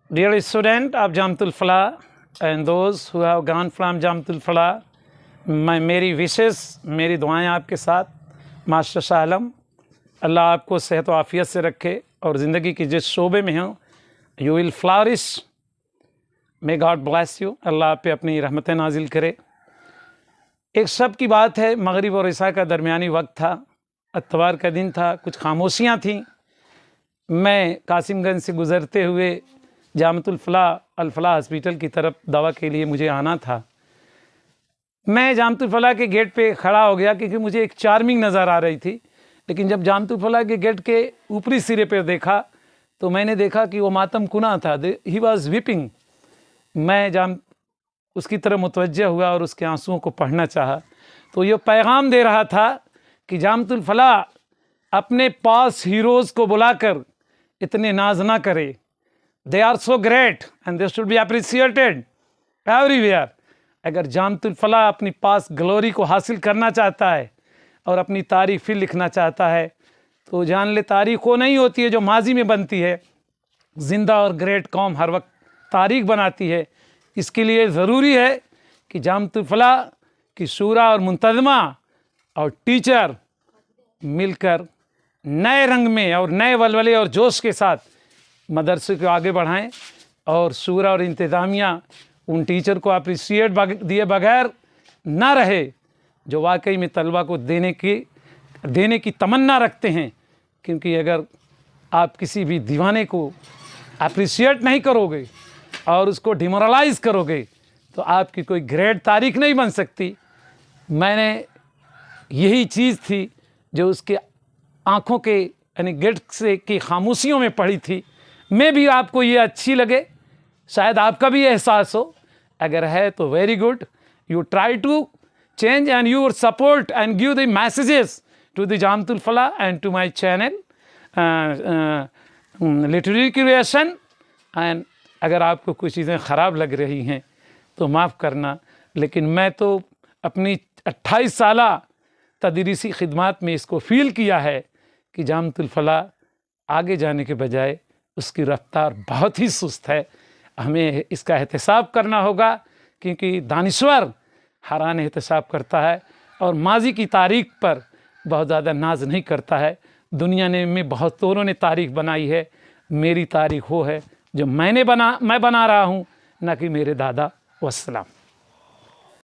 Dear student of Jamatul Falah and those who have gone from Jamatul Falah, मेरी विशेष मेरी दुआएं आपके साथ। मास्टर शाह आलम अल्लाह आपको सेहत व आफ़ियत से रखे और ज़िंदगी के जिस शोबे में हो you will flourish. May God bless you. Allah आप पे अपनी रहमतें नाजिल करे। एक शब की बात है, मगरिब और इशा का दरमियानी वक्त था, इत्वार का दिन था, कुछ खामोशियाँ थीं। मैं कासिमगंज से गुज़रते हुए जामतुल फलाह अल फलाह हॉस्पिटल की तरफ दवा के लिए मुझे आना था। मैं जामतुल फलाह के गेट पे खड़ा हो गया क्योंकि मुझे एक चार्मिंग नज़र आ रही थी, लेकिन जब जामतुल फलाह के गेट के ऊपरी सिरे पर देखा तो मैंने देखा कि वो मातम कुना था, ही वॉज वीपिंग। मैं उसकी तरफ मुतवज्जह हुआ और उसके आंसुओं को पढ़ना चाहा तो ये पैगाम दे रहा था कि जामतुल फलाह अपने पास हीरोज़ को बुलाकर इतने नाज ना करे। They are so great and they should be appreciated everywhere. अगर जामतुल फलाह अपनी पास ग्लोरी को हासिल करना चाहता है और अपनी तारीख फिर लिखना चाहता है तो जान ले, तारीख वो नहीं होती है जो माजी में बनती है। ज़िंदा और ग्रेट कौम हर वक्त तारीख बनाती है। इसके लिए ज़रूरी है कि जामतुल फलाह की शूरा और मुंतज़मा और टीचर मिलकर नए रंग में और नए वलवले और जोश के साथ मदरसे को आगे बढ़ाएं और शूरा और इंतज़ामिया उन टीचर को अप्रिशिएट दिए बगैर ना रहे जो वाकई में तलबा को देने की तमन्ना रखते हैं। क्योंकि अगर आप किसी भी दीवाने को अप्रिशिएट नहीं करोगे और उसको डिमोरलाइज़ करोगे तो आपकी कोई ग्रेट तारीख नहीं बन सकती। मैंने यही चीज़ थी जो उसके आँखों के यानी गेट से की खामोशियों में पड़ी थी। मैं भी आपको ये अच्छी लगे, शायद आपका भी एहसास हो। अगर है तो very good, you try to change and your support and give the messages to the Jamatul Falah and to my channel literary creation। and अगर आपको कुछ चीज़ें ख़राब लग रही हैं तो माफ़ करना, लेकिन मैं तो अपनी 28 साला तदरीसी खिदमत में इसको फ़ील किया है कि जामतुल फलाह आगे जाने के बजाय उसकी रफ्तार बहुत ही सुस्त है। हमें इसका एहतसाब करना होगा क्योंकि दानिश्वर हरान एहतसाब करता है और माजी की तारीख पर बहुत ज़्यादा नाज नहीं करता है। दुनिया ने में बहुत औरों ने तारीख बनाई है, मेरी तारीख वो है जो मैं बना रहा हूँ, ना कि मेरे दादा। वस्सलाम।